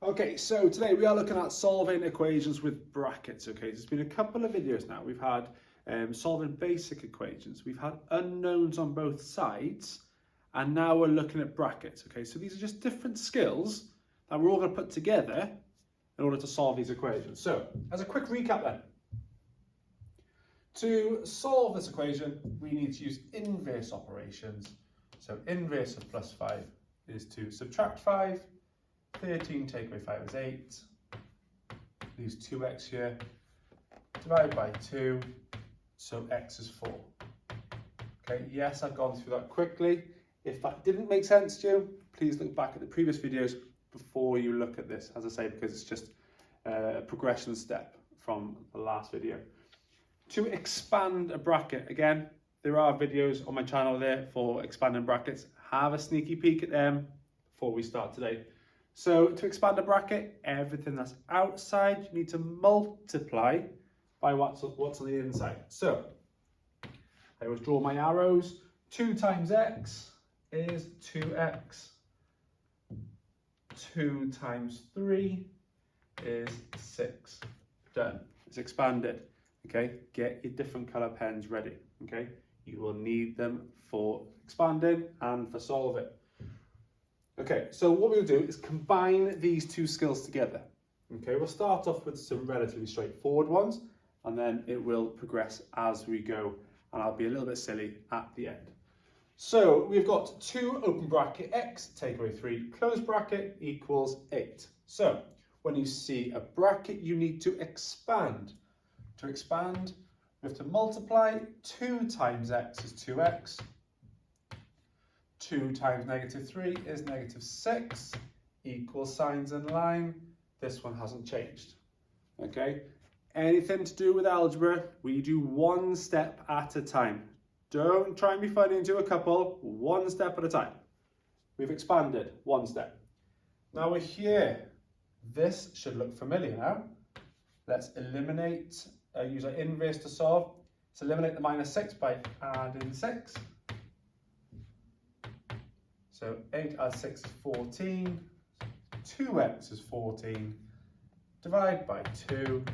Okay, so today we are looking at solving equations with brackets. Okay, there's been a couple of videos now. We've had solving basic equations. We've had unknowns on both sides, and now we're looking at brackets. Okay, so these are just different skills that we're all going to put together in order to solve these equations. So, as a quick recap then, to solve this equation, we need to use inverse operations. So inverse of plus 5 is to subtract 5. 13 take away 5 is 8, leaves 2x here, divide by 2, so x is 4. Okay, yes, I've gone through that quickly. If that didn't make sense to you, please look back at the previous videos before you look at this, as I say, because it's just a progression step from the last video. To expand a bracket, again, there are videos on my channel there for expanding brackets. Have a sneaky peek at them before we start today. So to expand a bracket, everything that's outside, you need to multiply by what's on the inside. So I always draw my arrows. 2 times x is 2x. 2 times 3 is 6. Done. It's expanded. Okay, get your different colour pens ready. Okay, you will need them for expanding and for solving. Okay, so what we'll do is combine these two skills together. Okay, we'll start off with some relatively straightforward ones, and then it will progress as we go, and I'll be a little bit silly at the end. So we've got 2 open bracket x, take away 3, close bracket equals 8. So when you see a bracket, you need to expand. To expand, we have to multiply. 2 times x is 2x. 2 times negative 3 is negative 6, equal signs in line. This one hasn't changed. Okay, anything to do with algebra, we do one step at a time. Don't try and be funny and do a couple, one step at a time. We've expanded one step. Now we're here. This should look familiar now. Let's eliminate, use our inverse to solve. Let's eliminate the minus 6 by adding 6. So 8 adds 6 is 14, 2x is 14, divide by 2,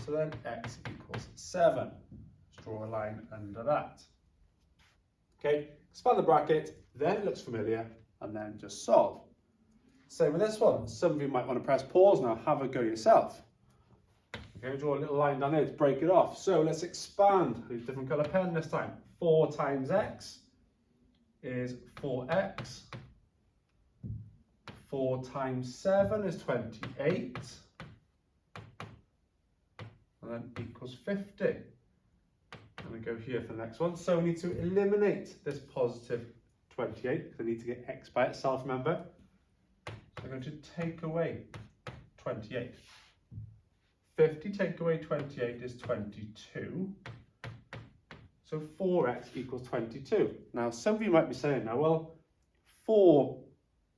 so then x equals 7. Let's draw a line under that. Okay, expand the bracket, then it looks familiar, and then just solve. Same with this one. Some of you might want to press pause now, have a go yourself. Okay, draw a little line down there to break it off. So let's expand. Use a different colour pen this time. 4 times x is 4x. 4 times 7 is 28. And then equals 50. I'm going to go here for the next one. So we need to eliminate this positive 28 because I need to get x by itself, remember? So I'm going to take away 28. 50 take away 28 is 22. So 4x equals 22. Now, some of you might be saying now, well, 4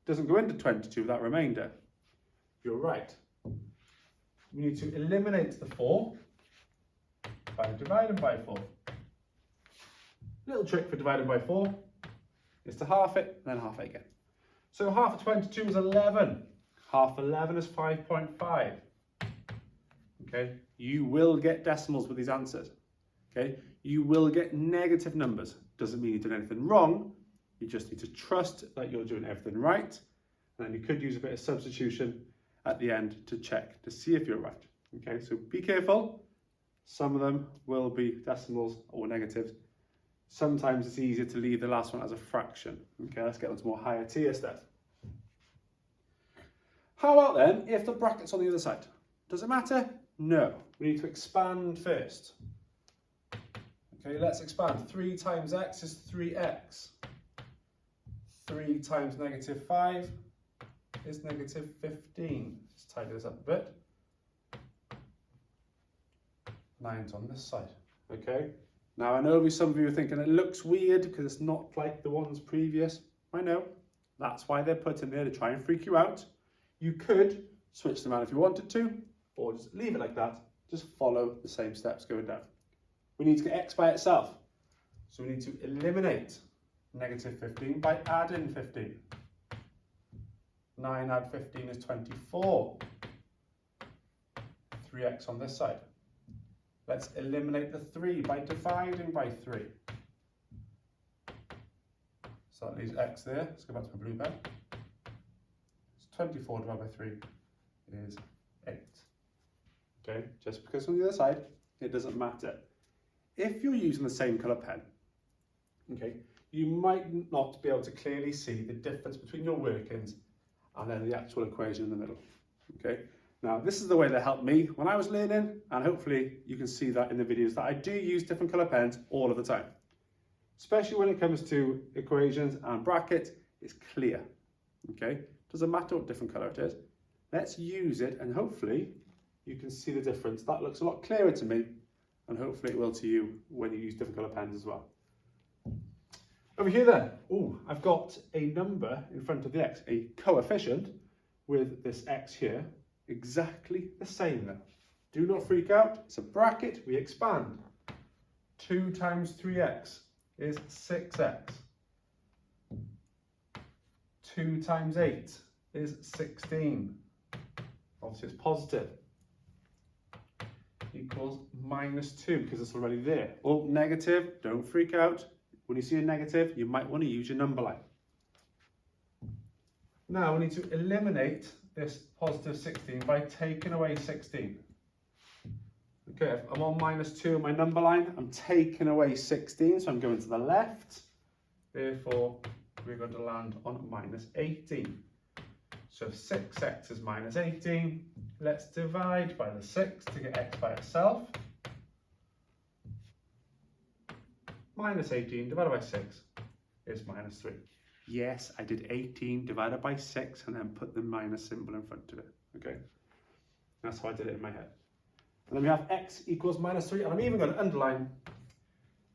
doesn't go into 22 with that remainder. You're right. We need to eliminate the 4 by dividing by 4. Little trick for dividing by 4 is to half it, and then half it again. So half of 22 is 11. Half 11 is 5.5. Okay, you will get decimals with these answers. Okay, you will get negative numbers. Doesn't mean you did anything wrong. You just need to trust that you're doing everything right. And then you could use a bit of substitution at the end to check to see if you're right. Okay, so be careful. Some of them will be decimals or negatives. Sometimes it's easier to leave the last one as a fraction. Okay, let's get on to more higher tier stuff. How about then if the bracket's on the other side? Does it matter? No. We need to expand first. Okay, let's expand. 3 times x is 3x. 3 times negative 5 is negative 15. Let's tidy this up a bit. 9's on this side. Okay. Now I know some of you are thinking it looks weird because it's not like the ones previous. I know. That's why they're put in there to try and freak you out. You could switch them out if you wanted to, or just leave it like that. Just follow the same steps going down. We need to get x by itself. So we need to eliminate negative 15 by adding 15. 9 add 15 is 24. 3x on this side. Let's eliminate the 3 by dividing by 3. So that leaves x there. Let's go back to my blue pen. It's 24 divided by 3 is 8. Okay, just because on the other side, it doesn't matter. If you're using the same colour pen, okay, you might not be able to clearly see the difference between your workings and then the actual equation in the middle. Okay, now this is the way that helped me when I was learning, and hopefully you can see that in the videos that I do use different colour pens all of the time. Especially when it comes to equations and brackets, it's clear. Okay, doesn't matter what different colour it is. Let's use it and hopefully you can see the difference. That looks a lot clearer to me, and hopefully it will to you when you use different colour pens as well. Over here then, I've got a number in front of the x, a coefficient with this x here, exactly the same then. Do not freak out, it's a bracket, we expand. 2 times 3x is 6x. 2 times 8 is 16. Obviously it's positive. Equals -2 because it's already there. Oh, negative, don't freak out. When you see a negative, you might want to use your number line. Now we need to eliminate this positive 16 by taking away 16. Okay, if I'm on -2 on my number line, I'm taking away 16, so I'm going to the left. Therefore, we're going to land on -18. So if 6x is -18, let's divide by the 6 to get x by itself. -18 divided by 6 is -3. Yes, I did 18 divided by 6 and then put the minus symbol in front of it. Okay, that's how I did it in my head. And then we have x equals -3, and I'm even going to underline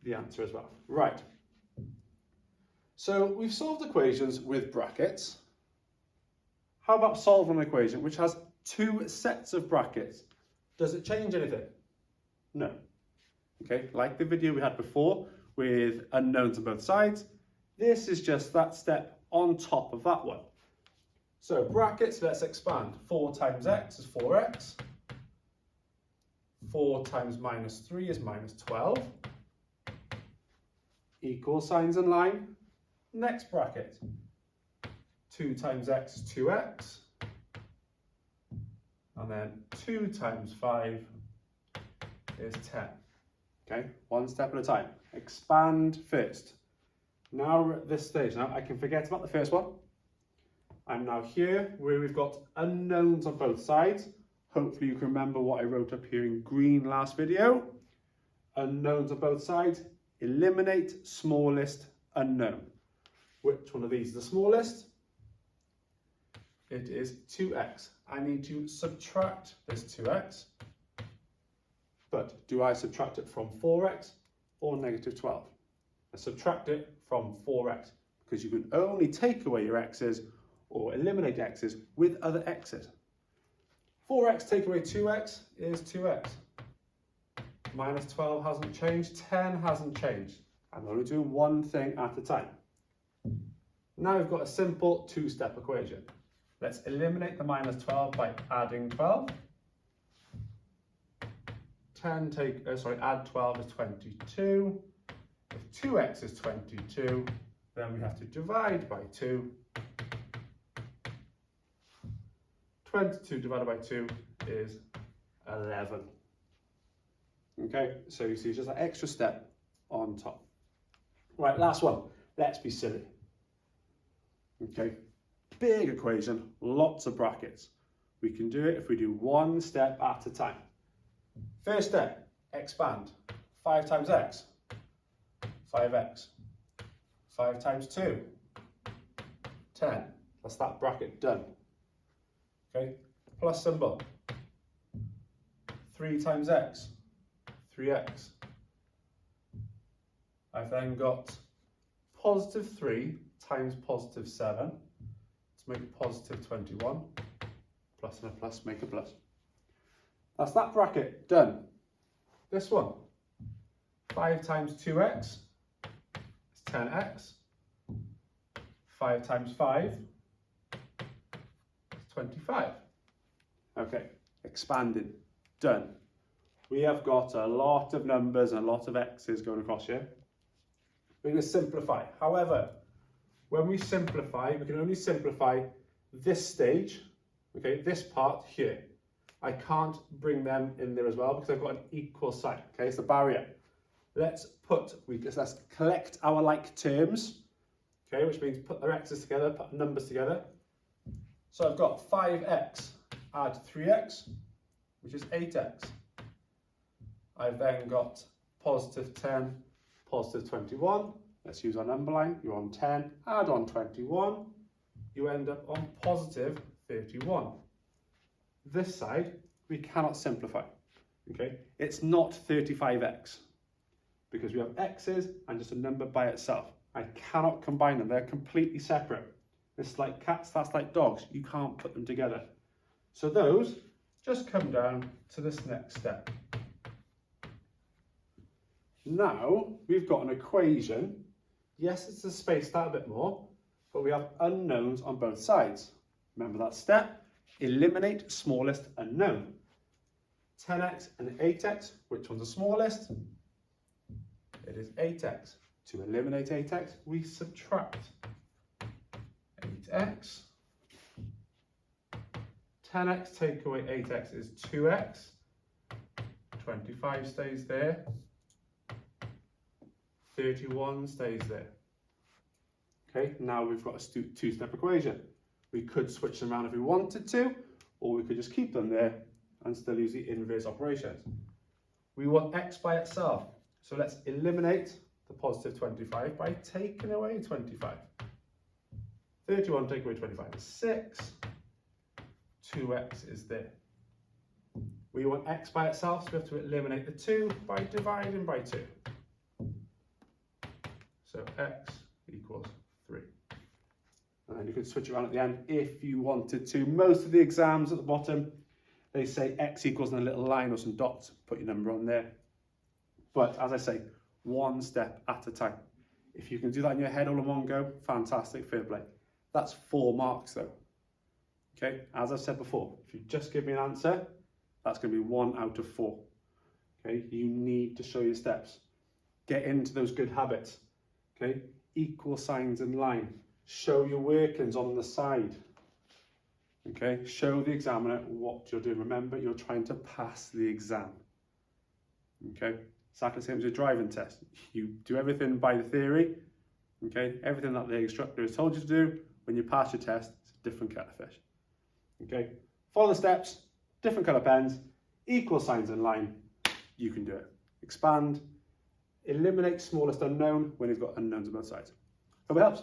the answer as well. Right. So we've solved equations with brackets. How about solving an equation which has 2 sets of brackets? Does it change anything? No. Okay, like the video we had before with unknowns on both sides, this is just that step on top of that one. So brackets, let's expand. 4 times x is 4x. 4 times -3 is -12. Equal signs in line. Next bracket. 2 times x is 2x. And then 2 times 5 is 10. Okay, one step at a time. Expand first. Now we're at this stage. Now I can forget about the first one. I'm now here where we've got unknowns on both sides. Hopefully you can remember what I wrote up here in green last video. Unknowns on both sides. Eliminate smallest unknown. Which one of these is the smallest? It is 2x. I need to subtract this 2x. But do I subtract it from 4x or -12? I subtract it from 4x because you can only take away your x's or eliminate x's with other x's. 4x take away 2x is 2x. -12 hasn't changed, 10 hasn't changed. I'm only doing one thing at a time. Now we've got a simple 2-step equation. Let's eliminate the -12 by adding 12. Add 12 is 22. If 2x is 22, then we have to divide by 2. 22 divided by 2 is 11. Okay, so you see it's just an extra step on top. Right, last one. Let's be silly. Okay, big equation, lots of brackets. We can do it if we do one step at a time. First step, expand. 5 times x, 5x. 5 times 2, 10. That's that bracket done. Okay, plus symbol. 3 times x, 3x. I've then got +3 times +7 to make a +21. Plus and a plus make a plus. That's that bracket done. This one, 5 times 2x is 10x. 5 times 5, 25. Okay, expanding, done. We have got a lot of numbers and a lot of x's going across here. We're going to simplify. However, when we simplify, we can only simplify this stage, okay, this part here. I can't bring them in there as well because I've got an equal sign, okay, it's a barrier. Let's collect our like terms, okay, which means put their x's together, put numbers together. So I've got 5x, add 3x, which is 8x. I've then got positive 10, positive 21. Let's use our number line. You're on 10, add on 21. You end up on positive 31. This side, we cannot simplify. Okay, it's not 35x because we have x's and just a number by itself. I cannot combine them. They're completely separate. It's like cats, that's like dogs. You can't put them together. So those just come down to this next step. Now we've got an equation. Yes, it's spaced out a bit more, but we have unknowns on both sides. Remember that step? Eliminate smallest unknown. 10x and 8x, which one's the smallest? It is 8x. To eliminate 8x, we subtract 8x. 10x take away 8x is 2x. 25 stays there. 31 stays there. Okay, now we've got a two-step equation. We could switch them around if we wanted to, or we could just keep them there and still use the inverse operations. We want x by itself, so let's eliminate the positive 25 by taking away 25. 31 take away 25 is 6. 2x is there. We want x by itself, so we have to eliminate the 2 by dividing by 2. So x equals 3. And then you could switch around at the end if you wanted to. Most of the exams at the bottom, they say x equals in a little line or some dots, put your number on there. But as I say, one step at a time. If you can do that in your head all in one go, fantastic, fair play. That's 4 marks though. Okay, as I've said before, if you just give me an answer, that's going to be 1 out of 4. Okay, you need to show your steps. Get into those good habits. Okay, equal signs in line. Show your workings on the side. Okay, show the examiner what you're doing. Remember, you're trying to pass the exam. Okay, exactly the same as your driving test. You do everything by the theory. Okay, everything that the instructor has told you to do. When you pass your test, it's a different kettle of fish. Okay, follow the steps, different colour pens, equal signs in line. You can do it. Expand. Eliminate smallest unknown when you've got unknowns on both sides. Hope it helps.